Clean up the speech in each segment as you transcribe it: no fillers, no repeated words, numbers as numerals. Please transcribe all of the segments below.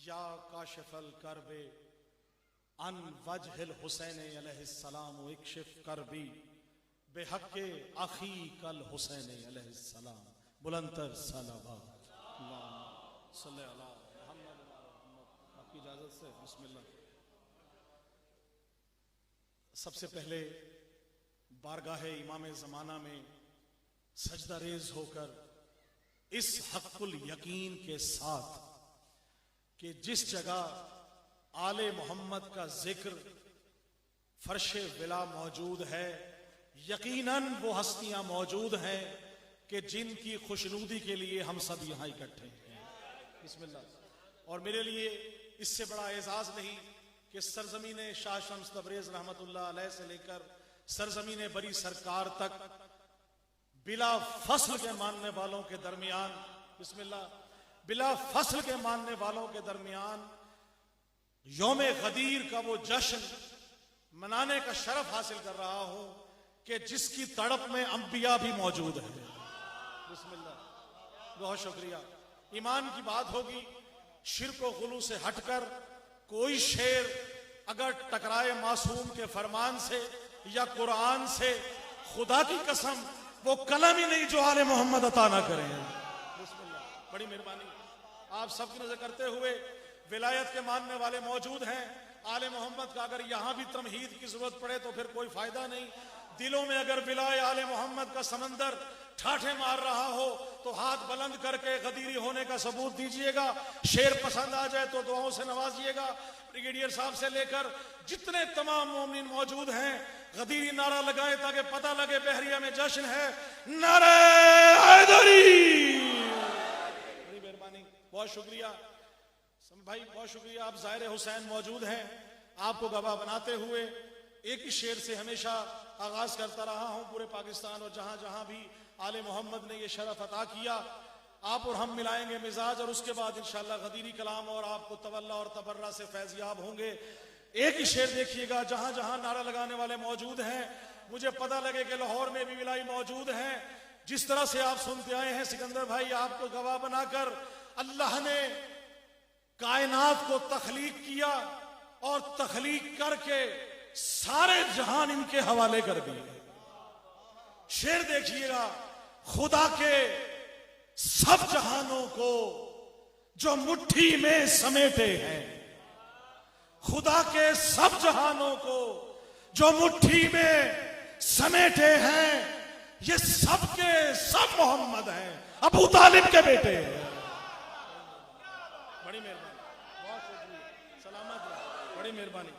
या काशिफल करबे अन वजहिल हुसैन अलैहिस्सलाम इक्शिफ करबी बेहक़्क़े अखी कल हुसैन अलैहिस्सलाम बुलंदतर सलावत सल्ले अला मुहम्मद। आपकी इजाजत से बिस्मिल्लाह। सबसे पहले बारगाहे इमाम ज़माना में सजदा रेज होकर इस हक़्क़ुल यकीन के साथ कि जिस जगह आले मोहम्मद का जिक्र फर्शे विला मौजूद है, यकीनन वो हस्तियां मौजूद हैं कि जिनकी खुशनुदी के लिए हम सब यहां इकट्ठे हैं। बिस्मिल्लाह। और मेरे लिए इससे बड़ा एजाज नहीं कि सरजमीन शाह शम्स तबरेज रहमतुल्लाह अलैह से लेकर सरजमीन बरी सरकार तक बिला फसल के मानने वालों के दरमियान, बिस्मिल्लाह, बिला फसल के मानने वालों के दरमियान यौम गदीर का वो जश्न मनाने का शरफ हासिल कर रहा हूं कि जिसकी तड़प में अंबिया भी मौजूद है। बिस्मिल्लाह, बहुत शुक्रिया। ईमान की बात होगी, शिर्क व गुलू से हटकर कोई शेर अगर टकराए मासूम के फरमान से या कुरान से, खुदा की कसम वो कलम ही नहीं जो आले मोहम्मद अता ना करें। बिस्मिल्लाह, बड़ी मेहरबानी। आप सबकी नजर करते हुए विलायत के मानने वाले मौजूद हैं। आले मोहम्मद का अगर यहां भी तमहीद की जरूरत पड़े तो फिर कोई फायदा नहीं। दिलों में अगर विलाय आले मोहम्मद का समंदर ठाठे मार रहा हो तो हाथ बुलंद करके गदीरी होने का सबूत दीजिएगा। शेर पसंद आ जाए तो दुआओं से नवाजिएगा। ब्रिगेडियर साहब से लेकर जितने तमाम मोमिन मौजूद हैं, गदीरी नारा लगाए ताकि पता लगे बहरिया में जश्न है। नारे हैदरी। बड़ी मेहरबानी, बहुत शुक्रिया भाई, बहुत शुक्रिया। आप ज़ाहिर हुसैन मौजूद हैं, आपको गवाह बनाते हुए एक ही शेर से हमेशा आगाज करता रहा हूं। पूरे पाकिस्तान और जहां जहां भी आले मोहम्मद ने यह शरफ अता किया, आप और हम मिलाएंगे मिजाज और उसके बाद इंशाअल्लाह गदीरी कलाम और आपको तवल्ला और तबर्रा से फैज़याब होंगे। एक ही शेर देखिएगा, जहां जहां नारा लगाने वाले मौजूद हैं, मुझे पता लगे कि लाहौर में भी विलाई मौजूद हैं। जिस तरह से आप सुनते आए हैं सिकंदर भाई, आपको गवाह बनाकर अल्लाह ने कायनात को तख्लीक किया और तख्लीक करके सारे जहान इनके हवाले कर दिए। शेर देखिएगा, खुदा के सब जहानों को जो मुट्ठी में समेटे हैं, खुदा के सब जहानों को जो मुट्ठी में समेटे हैं, ये सब के सब मोहम्मद हैं, अबू तालिब के बेटे हैं। बड़ी मेहरबानी, बहुत शुक्रिया, सलामत रहे, बड़ी मेहरबानी,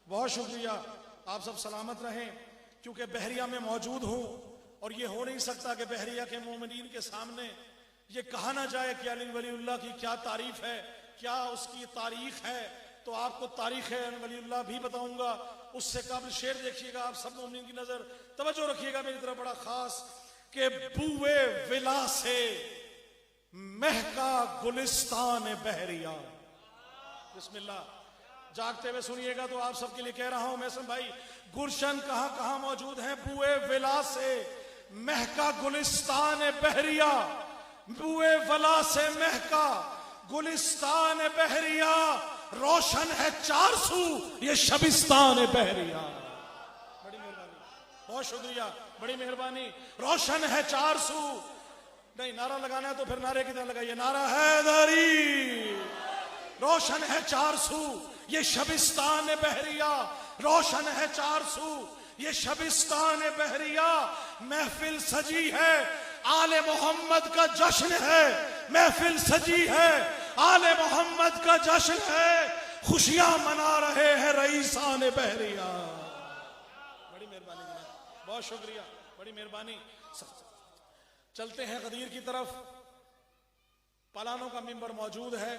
बहुत शुक्रिया। आप सब सलामत रहें। क्योंकि बहरिया में मौजूद हूं और ये हो नहीं सकता कि बहरिया के मोमिनीन के सामने ये कहा ना जाए कि अली वलीउल्लाह की क्या तारीफ है, क्या उसकी तारीख है। तो आपको तारीख अली वलीउल्लाह भी बताऊंगा। उससे कबल शेर देखिएगा, आप सब मोमिनीन की नजर तवज्जो रखिएगा मेरी तरफ बड़ा खास, कि बुए विला से महका गुलिस्तान बहरिया। बिस्मिल्लाह, जागते हुए सुनिएगा तो आप सबके लिए कह रहा हूं मैं भाई, गुलशन कहां कहां मौजूद है। बुए विला से महका गुलिस्तान बहरिया, बुए वला से महका गुलिस्तान बहरिया, रोशन है चार सू ये शबिस्तान बहरिया। बड़ी मेहरबानी, बहुत शुक्रिया, बड़ी मेहरबानी। रोशन है चार सू, नहीं नारा लगाना है तो फिर नारे की तरह लगाइए, नारा हैदरी। रोशन है चार सू ये शबिस्तान बहरिया, रोशन है चार सू ये शबिस्तान बहरिया। महफिल सजी है, आले मोहम्मद का जश्न है, महफिल सजी है, आले मोहम्मद का जश्न है, खुशियां मना रहे हैं रईसान बहरिया। बड़ी मेहरबानी, बहुत शुक्रिया, बड़ी मेहरबानी। चलते हैं गदीर की तरफ। पलानों का मिंबर मौजूद है।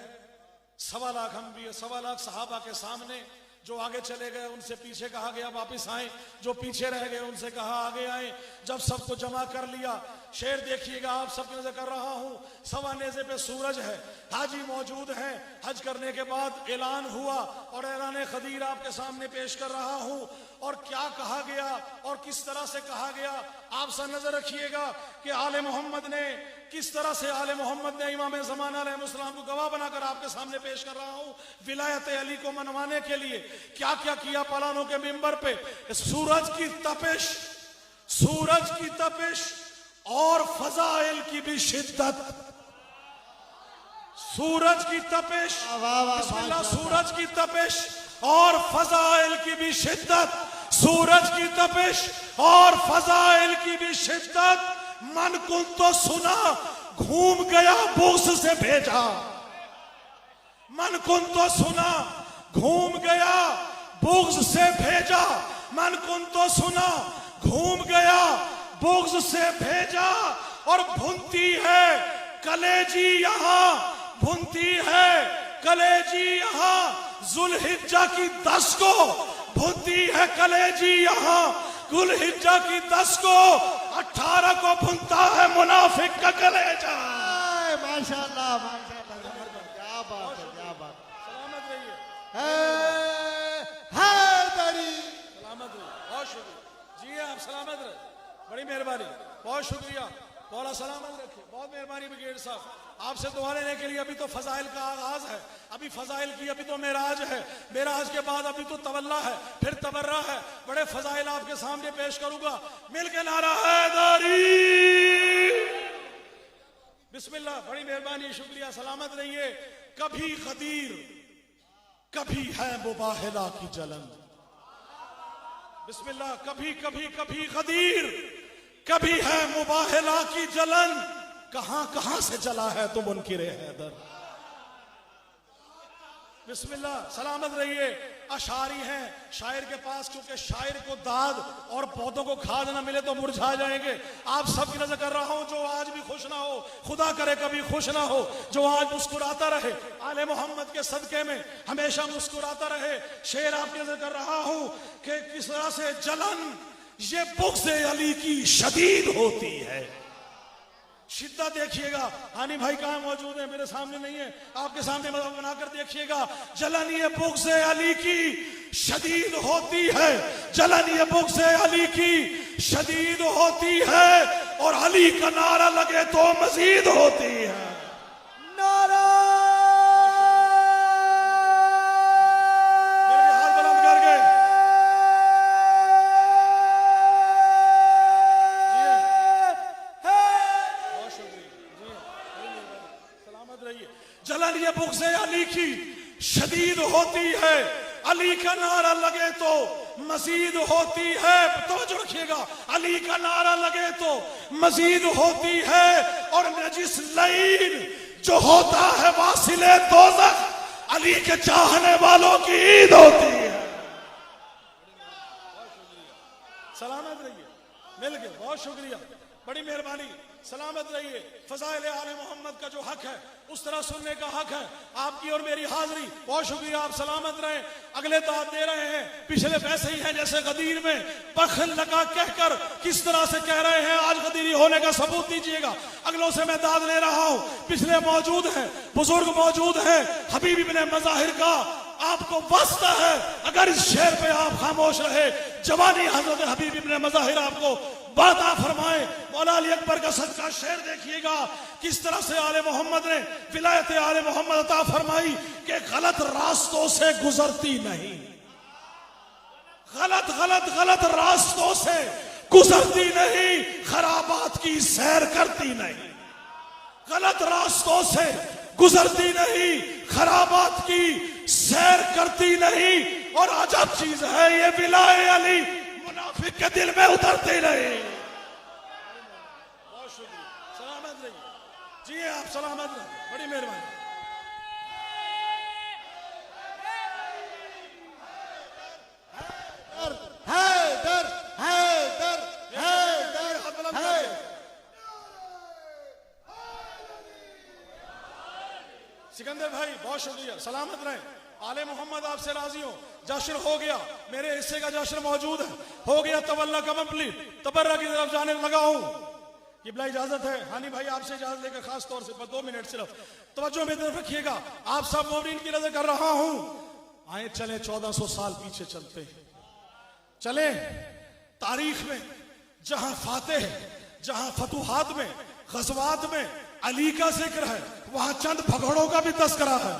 1.25 लाख हम भी, 1.25 लाख सहाबा के सामने जो आगे चले गए उनसे पीछे कहा गया वापस आए, जो पीछे रह गए उनसे कहा आगे आए। जब सबको जमा कर लिया, शेर देखिएगा, आप सबकी नजर कर रहा हूं। सवा नेज़े पे सूरज है, हाजी मौजूद हैं। हज करने के बाद ऐलान हुआ और ऐलान खदीर आपके सामने पेश कर रहा हूं। और क्या कहा गया और किस तरह से कहा गया, आप सब नजर रखिएगा कि आले मोहम्मद ने किस तरह से इमाम ज़माना अलैहिस्सलाम को गवाह बनाकर आपके सामने पेश कर रहा हूं। विलायत अली को मनवाने के लिए क्या क्या किया पलानों के मिंबर पे। सूरज की तपिश और फजाइल की भी शिद्दत। सूरज की तपिश, बिस्मिल्लाह, सूरज की तपिश और फजाइल की भी शिद्दत। सूरज की तपिश और फजाइल की भी शिद्दत। मन कुन तो सुना, घूम गया बुग़्ज़ से भेजा। मन कुन तो सुना, घूम गया बुग़्ज़ से भेजा। मन कुन तो सुना, घूम गया बुग़्ज़ से भेजा। और भुनती है कलेजी यहाँ, भुनती है कलेजी यहाँ ज़ुल्हिज्जा की 10 को। भुनती है कलेजी यहाँ ज़ुल्हिज्जा की 10 को। 18 को भुनता है मुनाफिक का कलेजा। माशाअल्लाह माशाअल्लाह, क्या बात है, क्या बात। सलामत रहिए, हैदरी सलामत रहिए, बहुत शुक्रिया जी, आप सलामत रहे, बड़ी मेहरबानी, बहुत शुक्रिया। मौला सलामत रखे, बहुत मेहरबानी ब्रिगेड साहब। आपसे दुआ लेने के लिए अभी तो फजाइल का आगाज है, अभी फजाइल की अभी तो मेराज है, मेराज के बाद अभी तो तवल्ला है, फिर तबर्रा है। बड़े फजाइल आपके सामने पेश करूंगा, मिलके नारा हैदरी। बिस्मिल्लाह, बड़ी मेहरबानी, शुक्रिया, सलामत रहिए। कभी गदीर, कभी है मुबाहिला की जलन। बिस्मिल्लाह, कभी कभी कभी गदीर, कभी है मुबाहिला की जलन। कहां कहां से जला है तुम मुनकिरे हैदर। बिस्मिल्लाह, सलामत रहिए। अशारी हैं शायर के पास, क्योंकि शायर को दाद और पौधों को खाद ना मिले तो मुरझा जाएंगे। आप सबकी नजर कर रहा हूं, जो आज भी खुश ना हो, खुदा करे कभी खुश ना हो, जो आज मुस्कुराता रहे, आले मोहम्मद के सदके में हमेशा मुस्कुराता रहे। शेर आपकी नजर कर रहा हूं कि किस तरह से जलन ये बुग़्ज़ अली की शदीद होती है। शिद्दत देखिएगा। हानी भाई कहाँ मौजूद है, मेरे सामने नहीं है, आपके सामने बनाकर देखिएगा। जलन ये बुग़्ज़ अली की शदीद होती है, जलन ये बुग़्ज़ अली की शदीद होती है। और अली का नारा लगे तो मजीद होती है। नारा जलन ये बुग़्ज़ अली की शदीद होती है, अली का नारा लगे तो मजीद होती है। तवज्जो रखिएगा, अली का नारा लगे तो मजीद होती है। और नजिस लईन जो होता है वासिले दोज़ख, अली के चाहने वालों की ईद होती है। सलामत रहिए, मिल गए, बहुत शुक्रिया, बड़ी मेहरबानी, सलामत रहिए। फजाइल आले मोहम्मद का जो हक है उस तरह सुनने का हक है। आपकी और मेरी हाजिरी, बहुत शुक्रिया, आप सलामत रहे। अगले दाद दे रहे हैं, पिछले वैसे ही हैं जैसे गदीर में बखल लगा कहकर किस तरह से कह रहे हैं, आज गदीरी होने का सबूत दीजिएगा। अगलों से मैं दाद ले रहा हूं, पिछले मौजूद हैं, बुजुर्ग मौजूद हैं। हबीब इब्ने मज़ाहिर का आपको वास्ता है, अगर इस शेर पे आप खामोश रहे, जवानी हजरत हबीब इब्ने मज़ाहिर आपको बाता फरमाए। मौला अली अकबर का सदका शेर देखिएगा, किस तरह से आले मोहम्मद ने विलायत आले मोहम्मद अता फरमाई कि गलत रास्तों से गुजरती नहीं, गलत गलत गलत रास्तों से गुजरती नहीं, खराबात की सैर करती नहीं। गलत रास्तों से गुजरती नहीं, खराबात की सैर करती नहीं। और अजब चीज है ये विलाए अली मुनाफिक के दिल में उतरती नहीं। बहुत शुक्रिया, सलामत रहिए जी, आप सलामत रहिए, बड़ी मेहरबानी। हैदर हैदर हैदर हैदर। सिकंदर भाई बहुत शुक्रिया, सलामत रहे। आले मोहम्मद आपसे राजी हो, जश्न हो गया, मेरे हिस्से का जश्न मौजूद है, हो गया तवल्ला का कंप्लीट, तबर्रा की तरफ जाने लगा हूं। किबला इजाजत है। हानी भाई आपसे इजाजत लेकर खास तौर से 2 मिनट सिर्फ तवज्जो मेरी तरफ रखिएगा। आप सब मोमिनीन की नजर कर रहा हूं। आए चले 1400 साल पीछे चलते हैं। चले तारीख में जहां फातेह, जहां फतुहात में, गज़वात में अली का जिक्र है, वहां चंद भगोड़ों का भी तस्करा है।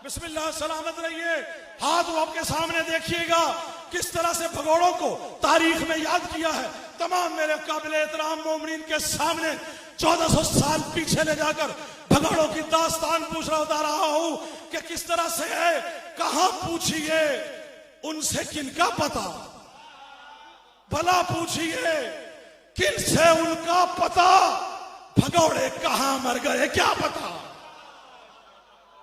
बिस्मिल्लाह, सलामत रहिए। हाथ वो आपके सामने देखिएगा किस तरह से भगोड़ों को तारीख में याद किया है। तमाम मेरे काबिल एहतराम मोमिनीन के सामने 1400 साल पीछे ले जाकर भगोड़ों की दास्तान बता रहा हूं कि किस तरह से है। कहां पूछिए उनसे किनका पता, भला पूछिए किन से उनका पता, भगोड़े कहां मर गए क्या पता।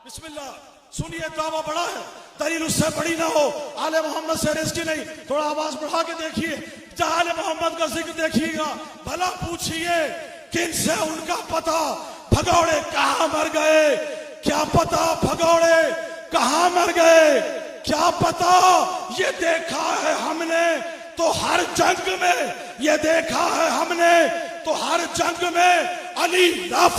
बिस्मिल्लाह, सुनिए, दावा बड़ा है, दलील उससे बड़ी ना हो। आले मोहम्मद से रिश्ती नहीं, थोड़ा आवाज बढ़ा के देखिए, जहां आले मोहम्मद का जिक्र देखिएगा। भला पूछिए किन से उनका पता, भगोड़े कहां मर गए क्या पता, भगोड़े कहां मर गए क्या पता। ये देखा है हमने तो हर जंग में, ये देखा है हमने तो हर जंग में अली